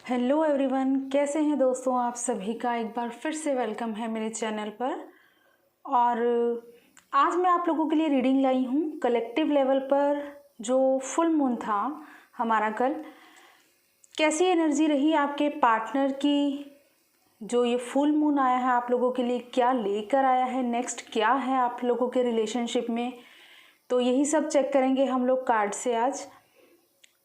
Hello everyone, कैसे हैं दोस्तों। आप सभी का एक बार फिर से वेलकम है मेरे चैनल पर। और आज मैं आप लोगों के लिए रीडिंग लाई हूँ कलेक्टिव लेवल पर। जो फुल मून था हमारा कल, कैसी एनर्जी रही आपके पार्टनर की। जो ये फुल मून आया है आप लोगों के लिए क्या लेकर आया है, नेक्स्ट क्या है आप लोगों के रिलेशनशिप में, तो यही सब चेक करेंगे हम लोग कार्ड से आज।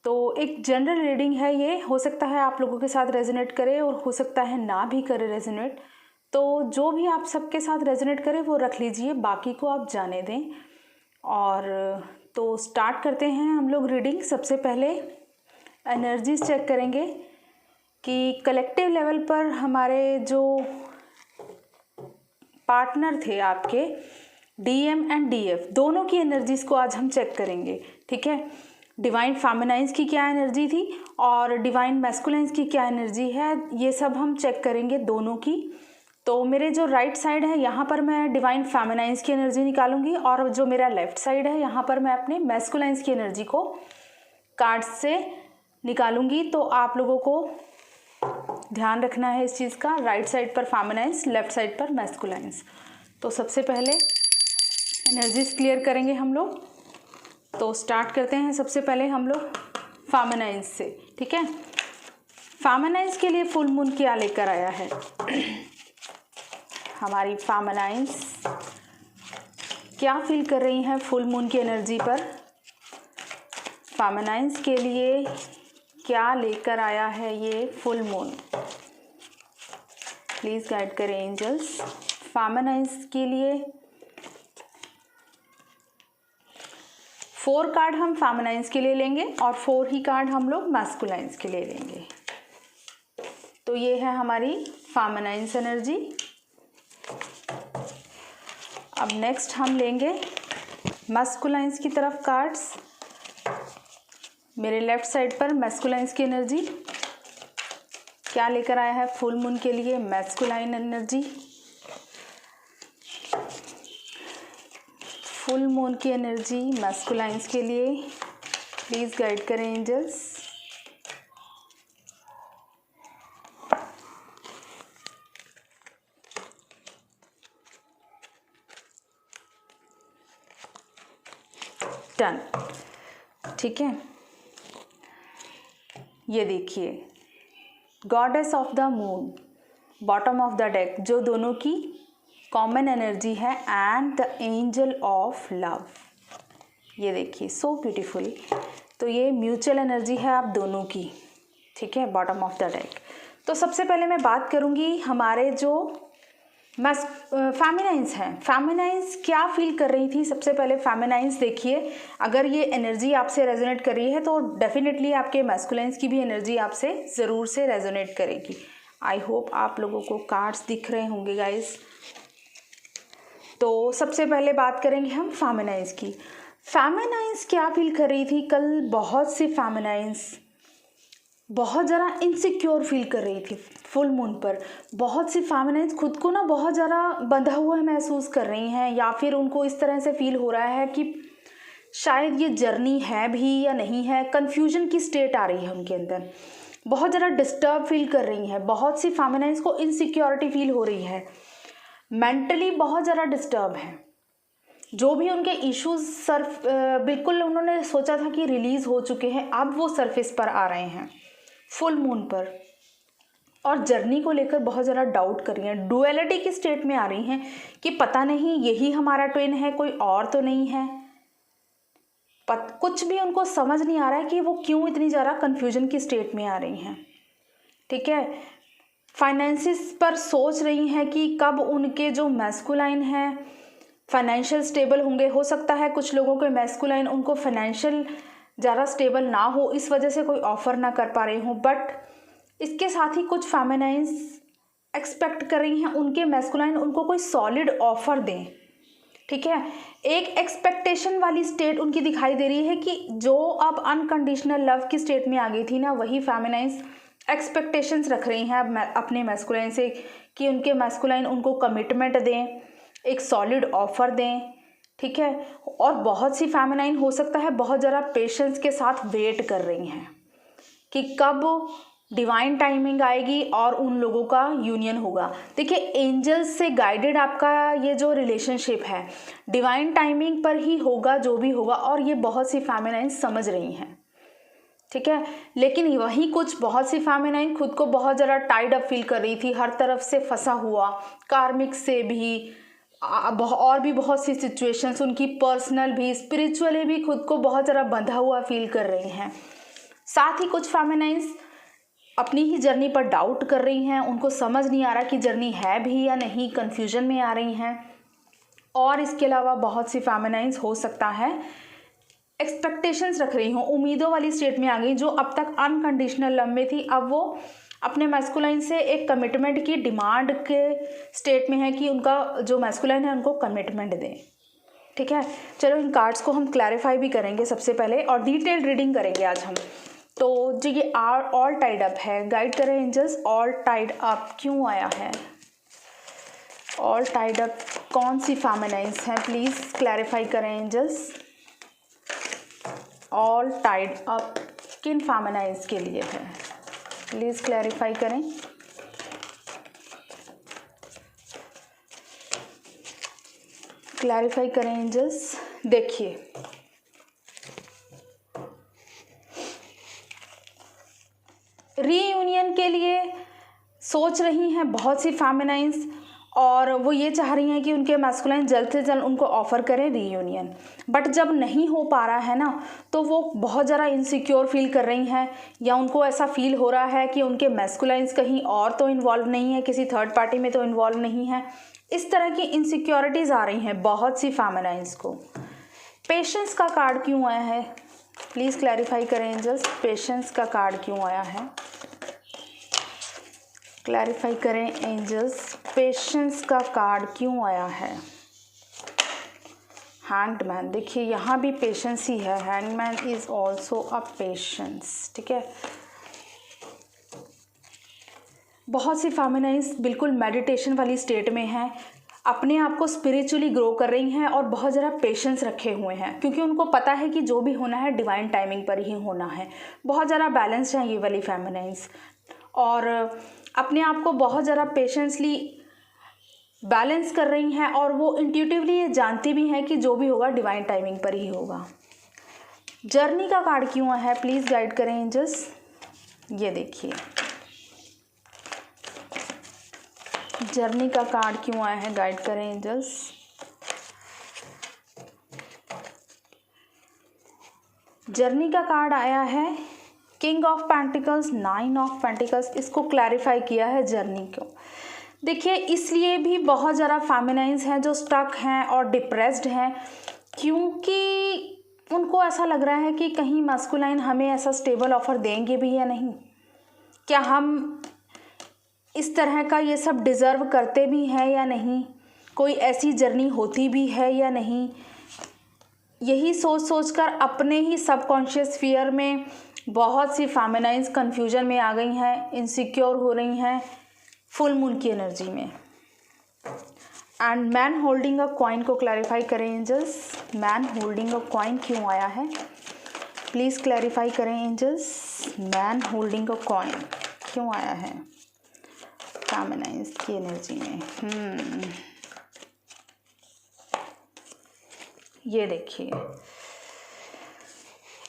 तो एक जनरल रीडिंग है ये, हो सकता है आप लोगों के साथ रेजोनेट करे और हो सकता है ना भी करे रेजोनेट। तो जो भी आप सबके साथ रेजोनेट करे वो रख लीजिए, बाकी को आप जाने दें। और तो स्टार्ट करते हैं हम लोग रीडिंग। सबसे पहले एनर्जीज चेक करेंगे कि कलेक्टिव लेवल पर हमारे जो पार्टनर थे आपके, DM एंड DF दोनों की एनर्जीज को आज हम चेक करेंगे। ठीक है, डिवाइन फेमिनाइन्स की क्या एनर्जी थी और डिवाइन मैस्कुलाइन्स की क्या एनर्जी है, ये सब हम चेक करेंगे दोनों की। तो मेरे जो राइट साइड है यहाँ पर मैं डिवाइन फेमिनाइन्स की एनर्जी निकालूंगी और जो मेरा लेफ्ट साइड है यहाँ पर मैं अपने मैस्कुलाइन्स की एनर्जी को कार्ड से निकालूंगी। तो आप लोगों को ध्यान रखना है इस चीज़ का, राइट साइड पर फेमिनाइन्स, लेफ्ट साइड पर मैस्कुलाइन्स। तो सबसे पहले एनर्जीज क्लियर करेंगे हम लोग। तो स्टार्ट करते हैं सबसे पहले हम लोग फेमिनाइन्स से। ठीक है, फेमिनाइन्स के लिए फुल मून क्या लेकर आया है हमारी फेमिनाइन्स क्या फील कर रही हैं फुल मून की एनर्जी पर। फेमिनाइन्स के लिए क्या लेकर आया है ये फुल मून, प्लीज गाइड करें एंजल्स। फेमिनाइन्स के लिए 4 कार्ड हम फेमिनाइन्स के लिए लेंगे और 4 ही कार्ड हम लोग मैस्कुलाइन्स के लिए लेंगे। तो ये है हमारी फेमिनाइन्स एनर्जी। अब नेक्स्ट हम लेंगे मैस्कुलाइन्स की तरफ कार्ड्स। मेरे लेफ्ट साइड पर मैस्कुलाइन्स की एनर्जी क्या लेकर आया है फुल मून के लिए मैस्कुलाइन एनर्जी। फुल मून की एनर्जी मैस्कुलाइन्स के लिए, प्लीज गाइड करें एंजल्स। डन। ठीक है, ये देखिए goddess of the moon, bottom of the deck, जो दोनों की कॉमन एनर्जी है, and the angel of love. ये देखिए सो ब्यूटीफुल। तो ये म्यूचुअल एनर्जी है आप दोनों की। ठीक है, बॉटम ऑफ द डेक। तो सबसे पहले मैं बात करूंगी हमारे जो फेमिनाइन्स हैं, फेमिनाइन्स क्या फील कर रही थी। सबसे पहले फेमिनाइन्स देखिए, अगर ये एनर्जी आपसे रेजोनेट कर रही है तो डेफिनेटली आपके मैस्कुलाइन्स की भी एनर्जी आपसे ज़रूर से रेजोनेट करेगी। आई होप आप लोगों को कार्ड्स दिख रहे होंगे गाइस। तो सबसे पहले बात करेंगे हम फेमिनाइन्स की। फेमिनाइन्स क्या फील कर रही थी कल। बहुत सी फेमिनाइन्स बहुत ज़्यादा इनसिक्योर फील कर रही थी फुल मून पर। बहुत सी फेमिनाइन्स खुद को ना बहुत ज़्यादा बंधा हुआ महसूस कर रही हैं, या फिर उनको इस तरह से फील हो रहा है कि शायद ये जर्नी है भी या नहीं है। कन्फ्यूजन की स्टेट आ रही है उनके अंदर, बहुत ज़्यादा डिस्टर्ब फील कर रही हैं। बहुत सी फेमिनाइन्स को इनसिक्योरिटी फील हो रही है, मेंटली बहुत ज़्यादा डिस्टर्ब है। जो भी उनके इश्यूज बिल्कुल उन्होंने सोचा था कि रिलीज हो चुके हैं, अब वो सरफेस पर आ रहे हैं फुल मून पर, और जर्नी को लेकर बहुत ज़्यादा डाउट कर रही हैं। डुअलिटी की स्टेट में आ रही हैं कि पता नहीं यही हमारा ट्विन है, कोई और तो नहीं है। कुछ भी उनको समझ नहीं आ रहा है कि वो क्यों इतनी ज़्यादा कन्फ्यूजन की स्टेट में आ रही हैं। ठीक है, फाइनेंसिस पर सोच रही हैं कि कब उनके जो मैस्कुलाइन है फाइनेंशियल स्टेबल होंगे। हो सकता है कुछ लोगों के मैस्कुलाइन उनको फाइनेंशियल ज़्यादा स्टेबल ना हो, इस वजह से कोई ऑफ़र ना कर पा रही हूँ। बट इसके साथ ही कुछ फेमिनाइन्स एक्सपेक्ट कर रही हैं उनके मैस्कुलाइन उनको कोई सॉलिड ऑफ़र दें। ठीक है, एक एक्सपेक्टेशन वाली स्टेट उनकी दिखाई दे रही है कि जो अब अनकंडीशनल लव की स्टेट में आ गई थी ना, वही फेमिनाइन्स एक्सपेक्टेशंस रख रही हैं अब अपने मैस्कुलाइन से कि उनके मैस्कुलाइन उनको कमिटमेंट दें, एक सॉलिड ऑफ़र दें। ठीक है, और बहुत सी फेमिनाइन हो सकता है बहुत ज़रा पेशेंस के साथ वेट कर रही हैं कि कब डिवाइन टाइमिंग आएगी और उन लोगों का यूनियन होगा। देखिए एंजल्स से गाइडेड आपका ये जो रिलेशनशिप है डिवाइन टाइमिंग पर ही होगा जो भी होगा, और ये बहुत सी फेमिनाइन समझ रही हैं, ठीक है। लेकिन वही कुछ बहुत सी फेमिनाइन खुद को बहुत ज़्यादा टाइड अप फील कर रही थी, हर तरफ से फंसा हुआ, कार्मिक से भी और भी बहुत सी सिचुएशंस, उनकी पर्सनल भी स्पिरिचुअली भी खुद को बहुत ज़्यादा बंधा हुआ फील कर रही हैं। साथ ही कुछ फेमिनाइन्स अपनी ही जर्नी पर डाउट कर रही हैं, उनको समझ नहीं आ रहा कि जर्नी है भी या नहीं, कंफ्यूजन में आ रही हैं। और इसके अलावा बहुत सी फेमिनाइन्स हो सकता है एक्सपेक्टेशंस रख रही हूँ, उम्मीदों वाली स्टेट में आ गई, जो अब तक अनकंडीशनल लव में थी, अब वो अपने मैस्कुलाइन से एक कमिटमेंट की डिमांड के स्टेट में है कि उनका जो मैस्कुलाइन है उनको कमिटमेंट दें, ठीक है। चलो इन कार्ड्स को हम क्लैरिफाई भी करेंगे सबसे पहले और डिटेल रीडिंग करेंगे आज हम। तो जो ये ऑल टाइड अप है, गाइड करें एंजल्स, ऑल टाइड अप क्यों आया है, ऑल टाइड अप कौन सी फेमिनाइन्स हैं, प्लीज़ क्लैरिफाई करें एंजल्स। ऑल टाइड अप किन फेमिनाइन्स के लिए है, प्लीज़ क्लैरिफाई करें। क्लैरिफाई करें एंजल्स। देखिए रीयूनियन के लिए सोच रही हैं बहुत सी फेमिनाइन्स, और वो ये चाह रही हैं कि उनके मैस्कुलाइन जल्द से जल्द उनको ऑफ़र करें रीयूनियन। बट जब नहीं हो पा रहा है ना, तो वो बहुत ज़्यादा इनसिक्योर फील कर रही हैं, या उनको ऐसा फील हो रहा है कि उनके मैस्कुलाइन्स कहीं और तो इन्वॉल्व नहीं है, किसी थर्ड पार्टी में तो इन्वॉल्व नहीं है। इस तरह की इनसिक्योरिटीज़ आ रही हैं बहुत सी फेमिनाइन्स को। पेशेंस का कार्ड क्यों आया है, प्लीज़ क्लैरिफाई करें एंजल्स, पेशेंस का कार्ड क्यों आया है, क्लैरिफाई करें एंजल्स, पेशेंस का कार्ड क्यों आया है। हैंगमैन, देखिए यहाँ भी पेशेंस ही है, hangman is also a patience, ठीक है। बहुत सी फेमिनाइन्स बिल्कुल मेडिटेशन वाली स्टेट में हैं, अपने आप को स्पिरिचुअली ग्रो कर रही हैं और बहुत ज़्यादा पेशेंस रखे हुए हैं, क्योंकि उनको पता है कि जो भी होना है डिवाइन टाइमिंग पर ही होना है। बहुत ज़्यादा बैलेंस्ड हैं ये वाली फेमिनाइन्स, और अपने आप को बहुत ज़्यादा पेशेंसली बैलेंस कर रही हैं, और वो इंट्यूटिवली ये जानती भी हैं कि जो भी होगा डिवाइन टाइमिंग पर ही होगा। जर्नी का कार्ड क्यों है, प्लीज़ गाइड करें एंजल्स। ये देखिए जर्नी का कार्ड क्यों आया है, गाइड करें एंजल्स। जर्नी का कार्ड आया है king of pentacles, 9 of pentacles, इसको क्लैरिफाई किया है जर्नी को। देखिए इसलिए भी बहुत ज़्यादा फेमिनाइन्स हैं जो स्टक हैं और डिप्रेस्ड हैं, क्योंकि उनको ऐसा लग रहा है कि कहीं मैस्कुलाइन हमें ऐसा स्टेबल ऑफर देंगे भी या नहीं, क्या हम इस तरह का ये सब डिज़र्व करते भी हैं या नहीं, कोई ऐसी जर्नी होती भी है या नहीं। यही सोच कर अपने ही सबकॉन्शियस फियर में बहुत सी फेमिनाइन्स कंफ्यूजन में आ गई हैं, इनसिक्योर हो रही हैं फुल मून की एनर्जी में। And man holding a coin को क्लैरिफाई करें angels, man holding a coin क्यों आया है, प्लीज़ क्लैरिफाई करें angels, man holding a coin क्यों आया है फेमिनाइन्स की एनर्जी में। ये देखिए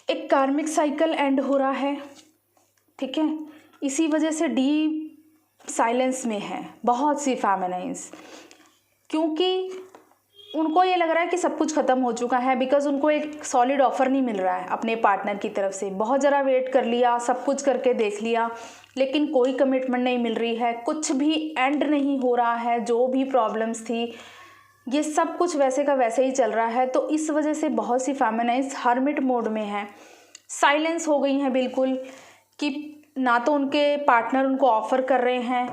एक कार्मिक साइकिल एंड हो रहा है, ठीक है। इसी वजह से डीप साइलेंस में है बहुत सी फेमिनाइन्स, क्योंकि उनको ये लग रहा है कि सब कुछ ख़त्म हो चुका है, बिकॉज उनको एक सॉलिड ऑफर नहीं मिल रहा है अपने पार्टनर की तरफ से। बहुत ज़रा वेट कर लिया, सब कुछ करके देख लिया, लेकिन कोई कमिटमेंट नहीं मिल रही है, कुछ भी एंड नहीं हो रहा है। जो भी प्रॉब्लम्स थी ये सब कुछ वैसे का वैसे ही चल रहा है। तो इस वजह से बहुत सी फेमिनाइन्स हर्मिट मोड में हैं, साइलेंस हो गई हैं बिल्कुल, कि ना तो उनके पार्टनर उनको ऑफ़र कर रहे हैं,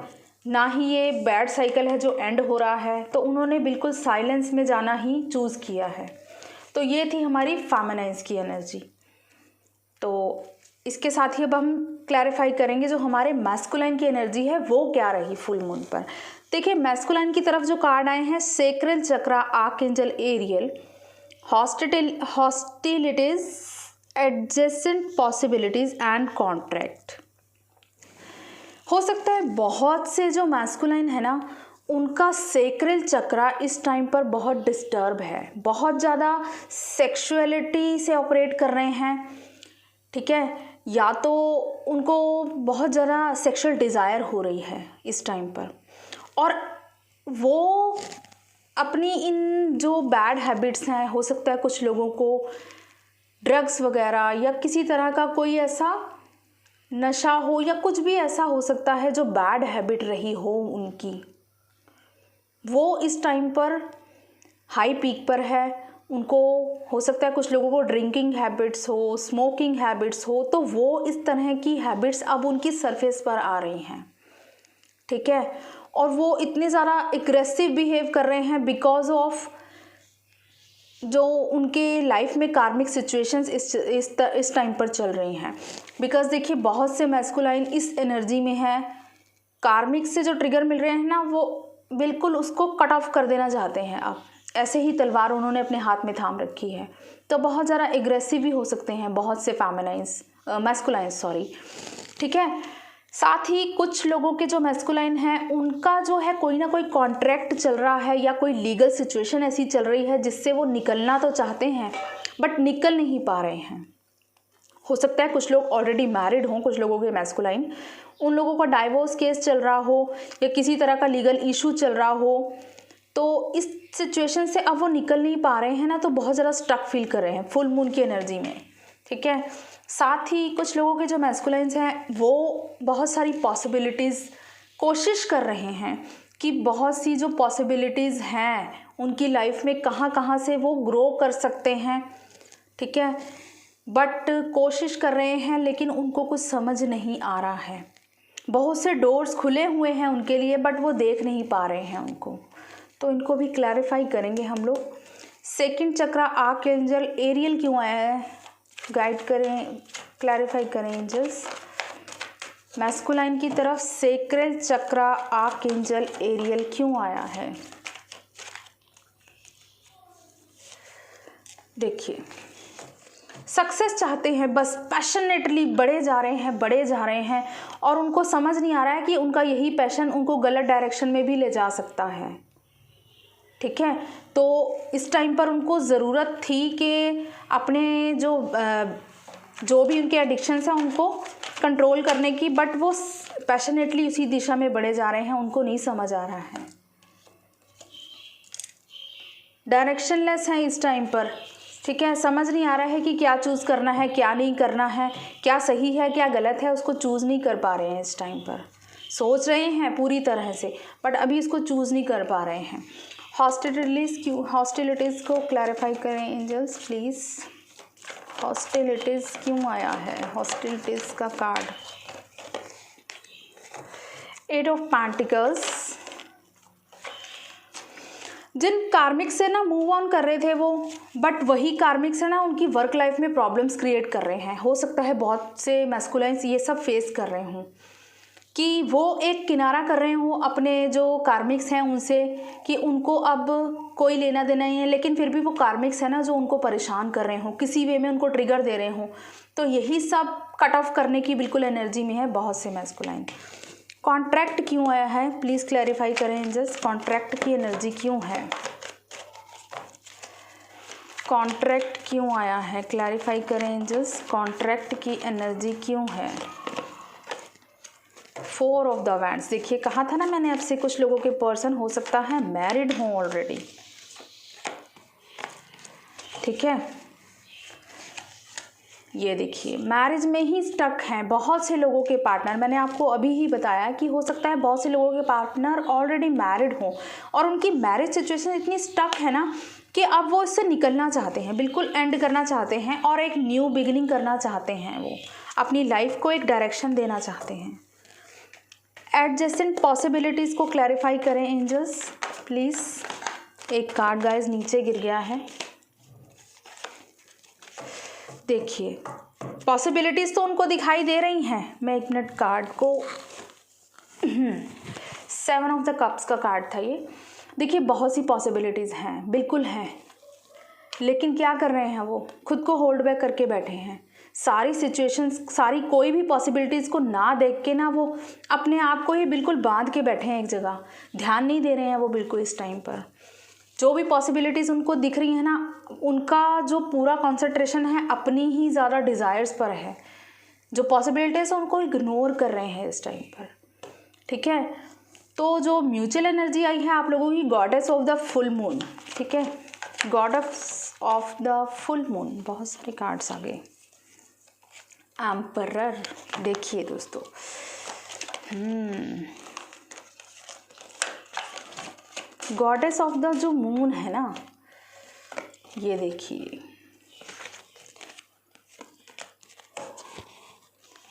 ना ही ये बैड साइकिल है जो एंड हो रहा है। तो उन्होंने बिल्कुल साइलेंस में जाना ही चूज़ किया है। तो ये थी हमारी फेमिनाइन्स की एनर्जी। तो इसके साथ ही अब हम क्लैरिफाई करेंगे जो हमारे मैस्कुलाइन की एनर्जी है वो क्या रही फुल मून पर। देखिए मैस्कुलाइन की तरफ जो कार्ड आए हैं, sacral chakra, archangel Ariel, hostilities, adjacent possibilities and contract. हो सकता है बहुत से जो मैस्कुलाइन है ना, उनका सेक्रल चक्रा इस टाइम पर बहुत डिस्टर्ब है, बहुत ज़्यादा सेक्सुअलिटी से ऑपरेट कर रहे हैं, ठीक है, या तो उनको बहुत ज़्यादा सेक्सुअल डिज़ायर हो रही है इस टाइम पर, और वो अपनी इन जो बैड हैबिट्स हैं, हो सकता है कुछ लोगों को ड्रग्स वगैरह या किसी तरह का कोई ऐसा नशा हो या कुछ भी ऐसा हो सकता है जो बैड हैबिट रही हो उनकी, वो इस टाइम पर हाई पीक पर है। उनको हो सकता है कुछ लोगों को ड्रिंकिंग हैबिट्स हो, स्मोकिंग हैबिट्स हो, तो वो इस तरह की हैबिट्स अब उनकी सरफेस पर आ रही हैं, ठीक है, और वो इतने ज़्यादा एग्रेसिव बिहेव कर रहे हैं बिकॉज ऑफ जो उनके लाइफ में कार्मिक सिचुएशंस इस टाइम पर चल रही हैं। बिकॉज देखिए बहुत से मैस्कुलाइन इस एनर्जी में है, कार्मिक से जो ट्रिगर मिल रहे हैं ना, वो बिल्कुल उसको कट ऑफ कर देना चाहते हैं। अब ऐसे ही तलवार उन्होंने अपने हाथ में थाम रखी है, तो बहुत ज़्यादा एग्रेसिव भी हो सकते हैं बहुत से मैस्कुलाइंस, ठीक है। साथ ही कुछ लोगों के जो मैस्कुलाइन हैं, उनका जो है कोई ना कोई कॉन्ट्रैक्ट चल रहा है या कोई लीगल सिचुएशन ऐसी चल रही है जिससे वो निकलना तो चाहते हैं बट निकल नहीं पा रहे हैं। हो सकता है कुछ लोग ऑलरेडी मैरिड हों, कुछ लोगों के मैस्कुलाइन, उन लोगों का डाइवोर्स केस चल रहा हो या किसी तरह का लीगल इशू चल रहा हो, तो इस सिचुएशन से अब वो निकल नहीं पा रहे हैं ना, तो बहुत ज़्यादा स्टक फील कर रहे हैं फुल मून की एनर्जी में, ठीक है। साथ ही कुछ लोगों के जो मैस्कुलाइंस हैं, वो बहुत सारी पॉसिबिलिटीज़ कोशिश कर रहे हैं कि बहुत सी जो पॉसिबिलिटीज़ हैं उनकी लाइफ में कहाँ कहाँ से वो ग्रो कर सकते हैं, ठीक है, बट कोशिश कर रहे हैं लेकिन उनको कुछ समझ नहीं आ रहा है। बहुत से डोर्स खुले हुए हैं उनके लिए बट वो देख नहीं पा रहे हैं उनको, तो इनको भी क्लैरिफाई करेंगे हम लोग। सेकंड चक्रा आर्कएंजल एरियल क्यों आया है, गाइड करें, क्लैरिफाई करें एंजल्स। मैस्कुलाइन की तरफ सेक्रल चक्रा आर्कएंजल एरियल क्यों आया है। देखिए सक्सेस चाहते हैं, बस पैशनेटली बढ़े जा रहे हैं और उनको समझ नहीं आ रहा है कि उनका यही पैशन उनको गलत डायरेक्शन में भी ले जा सकता है, ठीक है। तो इस टाइम पर उनको ज़रूरत थी कि अपने जो भी उनके एडिक्शंस हैं उनको कंट्रोल करने की, बट वो पैशनेटली उसी दिशा में बढ़े जा रहे हैं, उनको नहीं समझ आ रहा है, डायरेक्शनलेस हैं इस टाइम पर, ठीक है। समझ नहीं आ रहा है कि क्या चूज़ करना है, क्या नहीं करना है, क्या सही है क्या गलत है, उसको चूज़ नहीं कर पा रहे हैं इस टाइम पर। सोच रहे हैं पूरी तरह से बट अभी इसको चूज़ नहीं कर पा रहे हैं। हॉस्टिलिटीज़ को क्लैरिफाई करें एंजल्स प्लीज़। हॉस्टिलिटीज़ क्यों आया है, हॉस्टिलिटीज़ का कार्ड, 8 ऑफ पेंटिकल्स। जिन कार्मिक से ना मूव ऑन कर रहे थे वो, बट वही कार्मिक से ना उनकी वर्क लाइफ में प्रॉब्लम्स क्रिएट कर रहे हैं। हो सकता है बहुत से मैस्कुलाइंस ये सब फेस कर रहे हों कि वो एक किनारा कर रहे हों अपने जो कार्मिक्स हैं उनसे, कि उनको अब कोई लेना देना नहीं है, लेकिन फिर भी वो कार्मिक्स है ना जो उनको परेशान कर रहे हों, किसी वे में उनको ट्रिगर दे रहे हों, तो यही सब कट ऑफ करने की बिल्कुल एनर्जी में है बहुत से मैस्कुलाइन। कॉन्ट्रैक्ट क्यों आया है, प्लीज़ क्लैरिफाई करें एंजल्स, कॉन्ट्रैक्ट की एनर्जी क्यों है, कॉन्ट्रैक्ट क्यों आया है, क्लैरिफाई करें एंजल्स, कॉन्ट्रैक्ट की एनर्जी क्यों है। 4 ऑफ द वैंड्स, देखिए कहा था ना मैंने आपसे कुछ लोगों के पर्सन हो सकता है मैरिड हों ऑलरेडी, ठीक है। ये देखिए मैरिज में ही स्टक हैं बहुत से लोगों के पार्टनर। मैंने आपको अभी ही बताया कि हो सकता है बहुत से लोगों के पार्टनर ऑलरेडी मैरिड हों और उनकी मैरिज सिचुएशन इतनी स्टक है ना कि अब वो इससे निकलना चाहते हैं, बिल्कुल एंड करना चाहते हैं और एक न्यू बिगिनिंग करना चाहते हैं। वो अपनी लाइफ को एक डायरेक्शन देना चाहते हैं। एडजेसेंट पॉसिबिलिटीज़ को क्लैरिफाई करें एंजल्स प्लीज़। एक कार्ड गाइस नीचे गिर गया है, देखिए पॉसिबिलिटीज़ तो उनको दिखाई दे रही हैं। मैं एक मिनट कार्ड को 7 ऑफ द कप्स का कार्ड था ये। देखिए बहुत सी पॉसिबिलिटीज़ हैं, बिल्कुल हैं, लेकिन क्या कर रहे हैं वो खुद को होल्ड बैक करके बैठे हैं। सारी सिचुएशंस, सारी कोई भी पॉसिबिलिटीज़ को ना देख के ना वो अपने आप को ही बिल्कुल बांध के बैठे हैं एक जगह, ध्यान नहीं दे रहे हैं वो बिल्कुल इस टाइम पर। जो भी पॉसिबिलिटीज़ उनको दिख रही है ना, उनका जो पूरा कंसंट्रेशन है अपनी ही ज़्यादा डिज़ायर्स पर है। जो पॉसिबिलिटीज़ है उनको इग्नोर कर रहे हैं इस टाइम पर, ठीक है। तो जो म्यूचुअल एनर्जी आई है आप लोगों की, goddess of the full moon, ठीक है, goddess of the full moon, बहुत सारे कार्ड्स आ गए। एम्परर, देखिए दोस्तों, गॉडेस ऑफ द जो मून है ना, ये देखिए,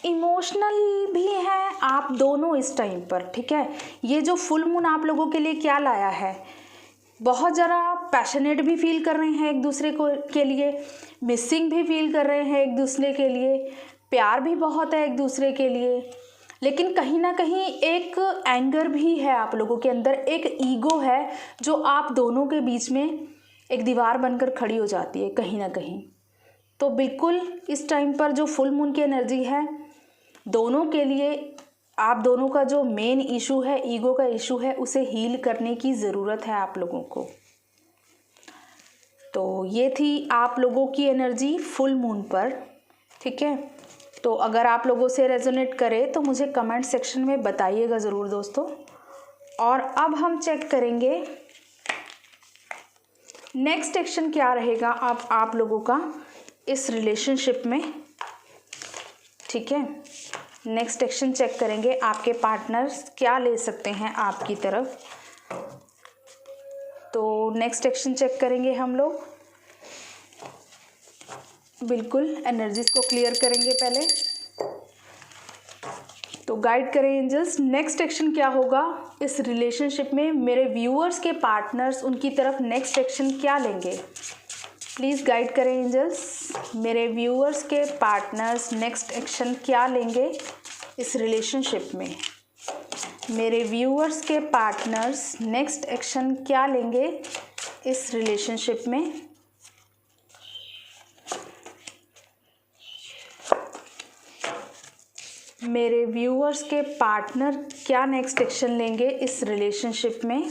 इमोशनल भी है आप दोनों इस टाइम पर, ठीक है। ये जो फुल मून आप लोगों के लिए क्या लाया है, बहुत ज़रा पैशनेट भी फील कर रहे हैं एक दूसरे को के लिए, मिसिंग भी फील कर रहे हैं एक दूसरे के लिए, प्यार भी बहुत है एक दूसरे के लिए, लेकिन कहीं ना कहीं एक एंगर भी है आप लोगों के अंदर, एक ईगो है जो आप दोनों के बीच में एक दीवार बनकर खड़ी हो जाती है कहीं ना कहीं। तो बिल्कुल इस टाइम पर जो फुल मून की एनर्जी है दोनों के लिए, आप दोनों का जो मेन इशू है, ईगो का इशू है, उसे हील करने की ज़रूरत है आप लोगों को। तो ये थी आप लोगों की एनर्जी फुल मून पर, ठीक है। तो अगर आप लोगों से रेजोनेट करे तो मुझे कमेंट सेक्शन में बताइएगा ज़रूर दोस्तों। और अब हम चेक करेंगे नेक्स्ट एक्शन क्या रहेगा अब आप लोगों का इस रिलेशनशिप में, ठीक है। नेक्स्ट एक्शन चेक करेंगे, आपके पार्टनर्स क्या ले सकते हैं आपकी तरफ। तो नेक्स्ट एक्शन चेक करेंगे हम लोग, बिल्कुल एनर्जीज को क्लियर करेंगे पहले। तो गाइड करें एंजल्स, नेक्स्ट एक्शन क्या होगा इस रिलेशनशिप में, मेरे व्यूअर्स के पार्टनर्स उनकी तरफ नेक्स्ट एक्शन क्या लेंगे, प्लीज़ गाइड करें एंजल्स। मेरे व्यूअर्स के पार्टनर्स नेक्स्ट एक्शन क्या लेंगे इस रिलेशनशिप में, मेरे व्यूअर्स के पार्टनर्स नेक्स्ट एक्शन क्या लेंगे इस रिलेशनशिप में। मेरे व्यूअर्स के पार्टनर क्या नेक्स्ट एक्शन लेंगे इस रिलेशनशिप में,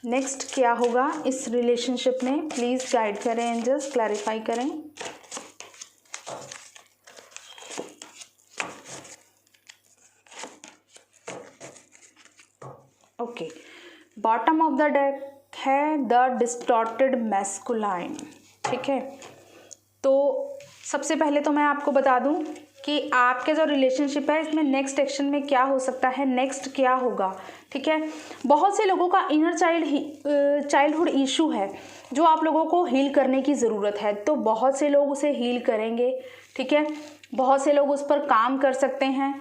नेक्स्ट क्या होगा इस रिलेशनशिप में, प्लीज़ गाइड करें एंजल्स, क्लैरिफाई करें। Okay, bottom of the deck है द डिस्टॉर्टेड मैस्कुलाइन, ठीक है। तो सबसे पहले तो मैं आपको बता दूं कि आपके जो रिलेशनशिप है इसमें नेक्स्ट एक्शन में क्या हो सकता है, नेक्स्ट क्या होगा, ठीक है। बहुत से लोगों का इनर चाइल्डहुड इशू है जो आप लोगों को हील करने की ज़रूरत है, तो बहुत से लोग उसे हील करेंगे, ठीक है। बहुत से लोग उस पर काम कर सकते हैं,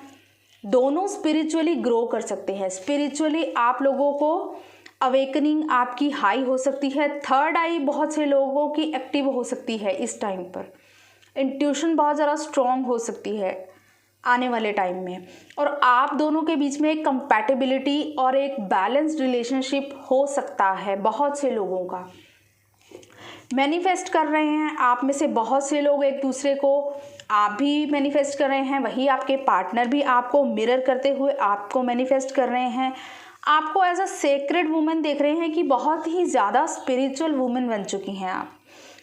दोनों स्पिरिचुअली ग्रो कर सकते हैं। स्पिरिचुअली आप लोगों को अवेकनिंग आपकी हाई हो सकती है, थर्ड आई बहुत से लोगों की एक्टिव हो सकती है इस टाइम पर, इंट्यूशन बहुत ज़्यादा स्ट्रॉन्ग हो सकती है आने वाले टाइम में, और आप दोनों के बीच में एक कंपैटिबिलिटी और एक बैलेंस्ड रिलेशनशिप हो सकता है बहुत से लोगों का। मैनिफेस्ट कर रहे हैं आप में से बहुत से लोग एक दूसरे को, आप भी मैनिफेस्ट कर रहे हैं, वही आपके पार्टनर भी आपको मिरर करते हुए आपको मैनिफेस्ट कर रहे हैं, आपको एज अ सेक्रेड वुमेन देख रहे हैं कि बहुत ही ज़्यादा स्पिरिचुअल वुमेन बन चुकी हैं आप,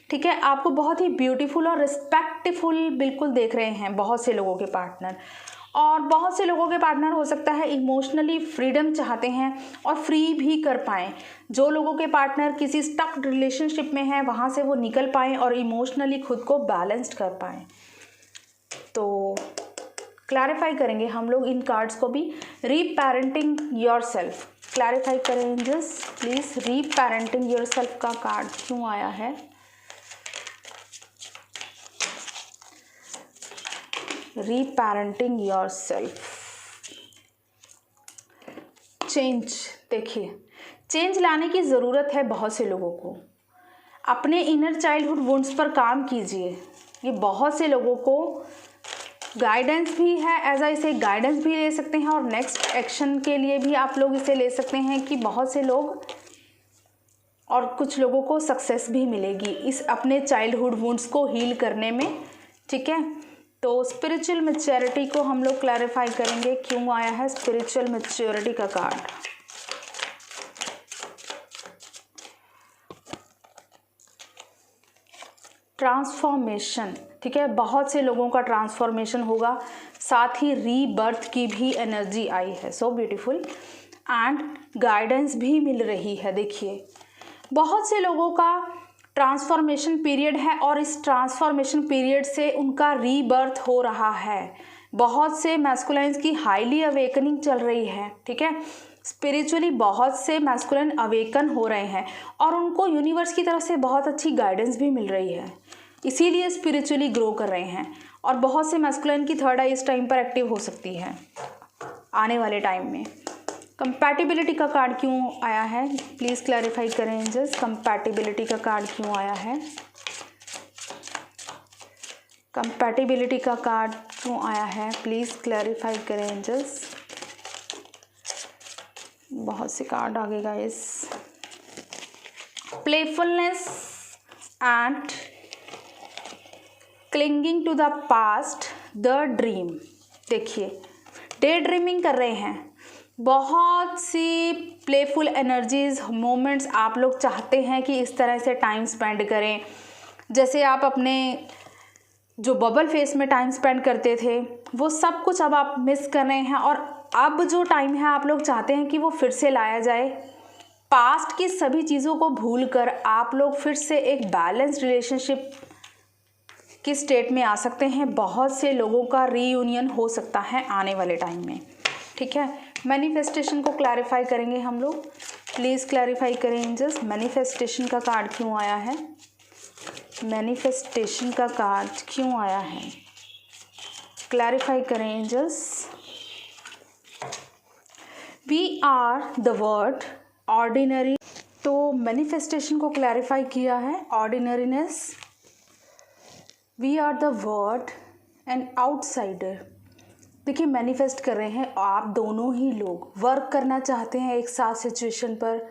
ठीक है। आपको बहुत ही ब्यूटीफुल और रिस्पेक्टफुल बिल्कुल देख रहे हैं बहुत से लोगों के पार्टनर, और बहुत से लोगों के पार्टनर हो सकता है इमोशनली फ्रीडम चाहते हैं और फ्री भी कर पाएँ। जो लोगों के पार्टनर किसी स्टक रिलेशनशिप में हैं वहाँ से वो निकल पाएँ और इमोशनली खुद को बैलेंस्ड कर पाएँ। तो क्लैरिफाई करेंगे हम लोग इन कार्ड्स को भी। रीपेरेंटिंग योरसेल्फ, क्लैरिफाई करें एंजल्स प्लीज़, रीपेरेंटिंग योरसेल्फ का कार्ड क्यों आया है। रीपेरेंटिंग योरसेल्फ, चेंज, देखिए चेंज लाने की ज़रूरत है बहुत से लोगों को, अपने इनर चाइल्डहुड वुंड्स पर काम कीजिए। ये बहुत से लोगों को गाइडेंस भी है, एज इसे गाइडेंस भी ले सकते हैं, और नेक्स्ट एक्शन के लिए भी आप लोग इसे ले सकते हैं कि बहुत से लोग और कुछ लोगों को सक्सेस भी मिलेगी इस अपने चाइल्डहुड वुंड्स को हील करने में। ठीक है, तो स्पिरिचुअल मैच्योरिटी को हम लोग क्लैरिफाई करेंगे, क्यों आया है स्पिरिचुअल मैच्योरिटी का कार्ड। ट्रांसफॉर्मेशन, ठीक है, बहुत से लोगों का ट्रांसफॉर्मेशन होगा, साथ ही रीबर्थ की भी एनर्जी आई है। सो ब्यूटीफुल, एंड गाइडेंस भी मिल रही है। देखिए बहुत से लोगों का ट्रांसफॉर्मेशन पीरियड है और इस ट्रांसफॉर्मेशन पीरियड से उनका रीबर्थ हो रहा है। बहुत से मैस्कुलाइंस की हाईली अवेकनिंग चल रही है। ठीक है, स्पिरिचुअली बहुत से मैस्कुलाइन अवेकन हो रहे हैं और उनको यूनिवर्स की तरफ से बहुत अच्छी गाइडेंस भी मिल रही है, इसीलिए स्पिरिचुअली ग्रो कर रहे हैं। और बहुत से मैस्कुलाइन की थर्ड आई इस टाइम पर एक्टिव हो सकती है आने वाले टाइम में। कंपैटिबिलिटी का कार्ड क्यों आया है, प्लीज़ क्लैरिफाई करें एंजल्स, कंपैटिबिलिटी का कार्ड क्यों आया है, कंपैटिबिलिटी का कार्ड क्यों आया है, प्लीज़ क्लैरिफाई करें एंजल्स। बहुत से कार्ड आ गए guys. Playfulness and clinging to the past, the dream. देखिए डे ड्रीमिंग कर रहे हैं, बहुत सी प्लेफुल एनर्जीज मोमेंट्स आप लोग चाहते हैं कि इस तरह से टाइम स्पेंड करें, जैसे आप अपने जो बबल फेस में टाइम स्पेंड करते थे वो सब कुछ अब आप मिस कर रहे हैं और अब जो टाइम है आप लोग चाहते हैं कि वो फिर से लाया जाए। पास्ट की सभी चीज़ों को भूल कर आप लोग फिर से एक बैलेंस रिलेशनशिप की स्टेट में आ सकते हैं। बहुत से लोगों का रीयूनियन हो सकता है आने वाले टाइम में। ठीक है, मैनिफेस्टेशन को क्लैरिफाई करेंगे हम लोग, प्लीज़ क्लैरिफाई करें एंजल्स। मैनिफेस्टेशन का कार्ड क्यों आया है, मैनिफेस्टेशन का कार्ड क्यों आया है, क्लैरिफाई करें angels. We are the word ordinary, तो मैनिफेस्टेशन को क्लैरिफाई किया है ordinariness. We are the word and outsider. देखिए मैनिफेस्ट कर रहे हैं आप दोनों ही लोग, वर्क करना चाहते हैं एक साथ सिचुएशन पर,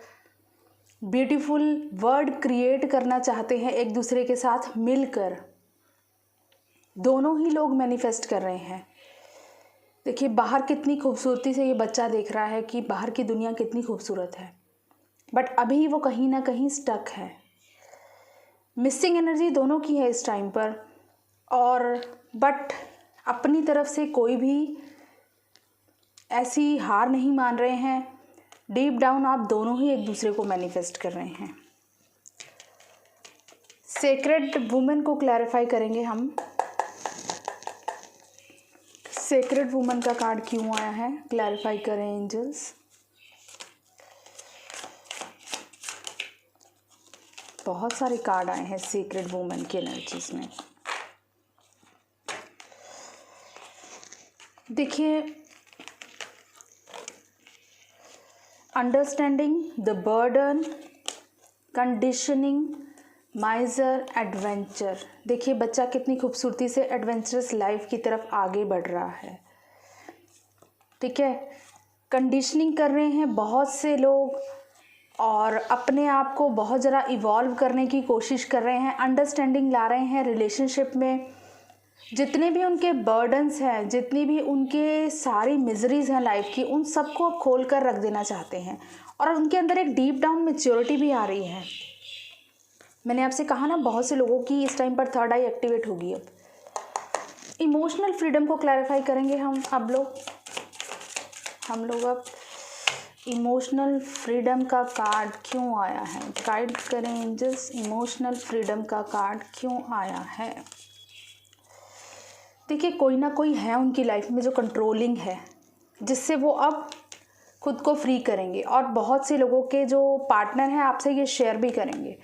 ब्यूटीफुल वर्ड क्रिएट करना चाहते हैं एक दूसरे के साथ मिलकर, दोनों ही लोग मैनिफेस्ट कर रहे हैं। देखिए बाहर कितनी खूबसूरती से ये बच्चा देख रहा है कि बाहर की दुनिया कितनी खूबसूरत है, बट अभी वो कहीं ना कहीं स्टक है। मिसिंग एनर्जी दोनों की है इस टाइम पर, और बट अपनी तरफ से कोई भी ऐसी हार नहीं मान रहे हैं। डीप डाउन आप दोनों ही एक दूसरे को मैनिफेस्ट कर रहे हैं। सेक्रेड वुमेन को क्लैरिफाई करेंगे हम। सेक्रेड वुमन का कार्ड क्यों आया है, क्लैरिफाई करें एंजल्स। बहुत सारे कार्ड आए हैं सीक्रेट वुमन की एनर्जीज में। देखिए understanding the burden, conditioning, माइजर, adventure. देखिए बच्चा कितनी खूबसूरती से एडवेंचरस लाइफ की तरफ आगे बढ़ रहा है। ठीक है, कंडीशनिंग कर रहे हैं बहुत से लोग और अपने आप को बहुत ज़रा इवॉल्व करने की कोशिश कर रहे हैं, अंडरस्टैंडिंग ला रहे हैं रिलेशनशिप में। जितने भी उनके बर्डन्स हैं, जितनी भी उनके सारी मिजरीज हैं लाइफ की, उन सबको अब खोल कर रख देना चाहते हैं और उनके अंदर एक डीप डाउन मैच्योरिटी भी आ रही है। मैंने आपसे कहा ना बहुत से लोगों की इस टाइम पर थर्ड आई एक्टिवेट होगी। अब इमोशनल फ्रीडम को क्लैरिफाई करेंगे हम लोग अब इमोशनल फ्रीडम का कार्ड क्यों आया है, गाइड करें एंजल्स। इमोशनल फ्रीडम का कार्ड क्यों आया है। देखिए कोई ना कोई है उनकी लाइफ में जो कंट्रोलिंग है, जिससे वो अब खुद को फ्री करेंगे और बहुत से लोगों के जो पार्टनर हैं आपसे ये शेयर भी करेंगे।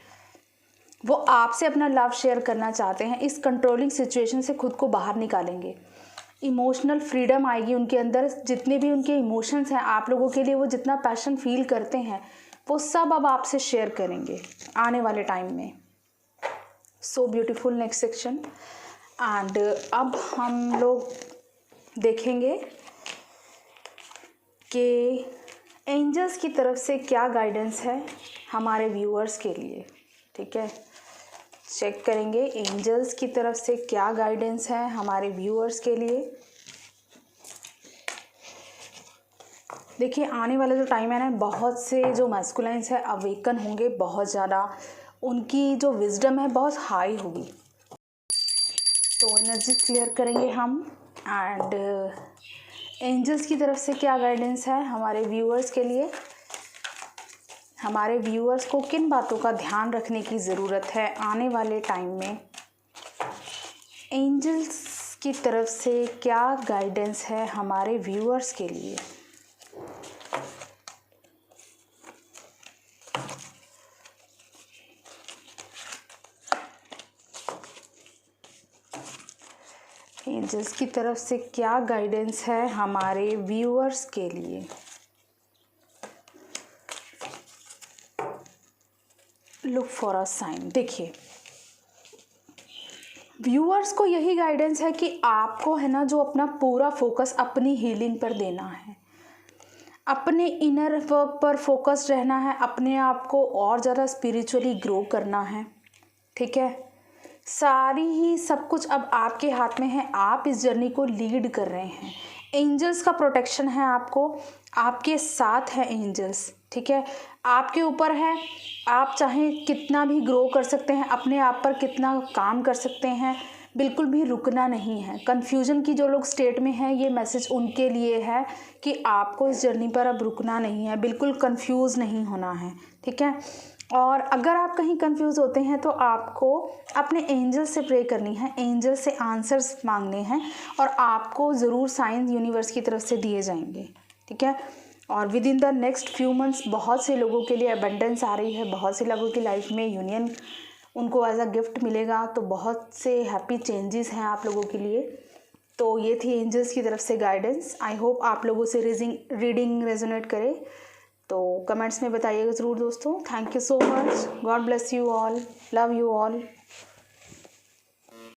वो आपसे अपना लव शेयर करना चाहते हैं, इस कंट्रोलिंग सिचुएशन से खुद को बाहर निकालेंगे। इमोशनल फ्रीडम आएगी उनके अंदर। जितने भी उनके इमोशंस हैं आप लोगों के लिए, वो जितना पैशन फील करते हैं वो सब अब आपसे शेयर करेंगे आने वाले टाइम में। So beautiful next section. And अब हम लोग देखेंगे कि एंजल्स की तरफ से क्या गाइडेंस है हमारे व्यूअर्स के लिए। ठीक है, चेक करेंगे एंजल्स की तरफ से क्या गाइडेंस है हमारे व्यूअर्स के लिए। देखिए आने वाला जो टाइम है ना, बहुत से जो मैस्कुलाइंस है अवेकन होंगे, बहुत ज़्यादा उनकी जो विजडम है बहुत हाई होगी। तो एनर्जी क्लियर करेंगे हम एंड एंजल्स की तरफ से क्या गाइडेंस है हमारे व्यूअर्स के लिए। हमारे व्यूअर्स को किन बातों का ध्यान रखने की ज़रूरत है आने वाले टाइम में। एंजल्स की तरफ से क्या गाइडेंस है हमारे व्यूअर्स के लिए। एंजल्स की तरफ से क्या गाइडेंस है हमारे व्यूअर्स के लिए। Look for a sign. देखिए व्यूअर्स को यही गाइडेंस है कि आपको है ना जो अपना पूरा फोकस अपनी हीलिंग पर देना है, अपने इनर वर्क पर फोकस्ड रहना है, अपने आप को और ज़्यादा स्पिरिचुअली ग्रो करना है। ठीक है, सारी ही सब कुछ अब आपके हाथ में है, आप इस जर्नी को लीड कर रहे हैं। एंजल्स का प्रोटेक्शन है, आपको आपके साथ है एंजल्स। ठीक है, आपके ऊपर है, आप चाहें कितना भी ग्रो कर सकते हैं, अपने आप पर कितना काम कर सकते हैं, बिल्कुल भी रुकना नहीं है। कन्फ्यूजन की जो लोग स्टेट में हैं, ये मैसेज उनके लिए है कि आपको इस जर्नी पर अब रुकना नहीं है, बिल्कुल कंफ्यूज नहीं होना है। ठीक है, और अगर आप कहीं कंफ्यूज होते हैं तो आपको अपने एंजल से प्रे करनी है, एंजल से आंसर्स मांगने हैं और आपको ज़रूर साइंस यूनिवर्स की तरफ से दिए जाएंगे। ठीक है, और with in the next few months बहुत से लोगों के लिए अबंडेंस आ रही है, बहुत से लोगों की लाइफ में यूनियन उनको एज अ गिफ्ट मिलेगा। तो बहुत से हैप्पी चेंजेस हैं आप लोगों के लिए। तो ये थी एंजल्स की तरफ से गाइडेंस। आई होप आप लोगों से रीडिंग रेजोनेट करे। तो कमेंट्स में बताइएगा ज़रूर दोस्तों। Thank you so much. God bless you all, love you all.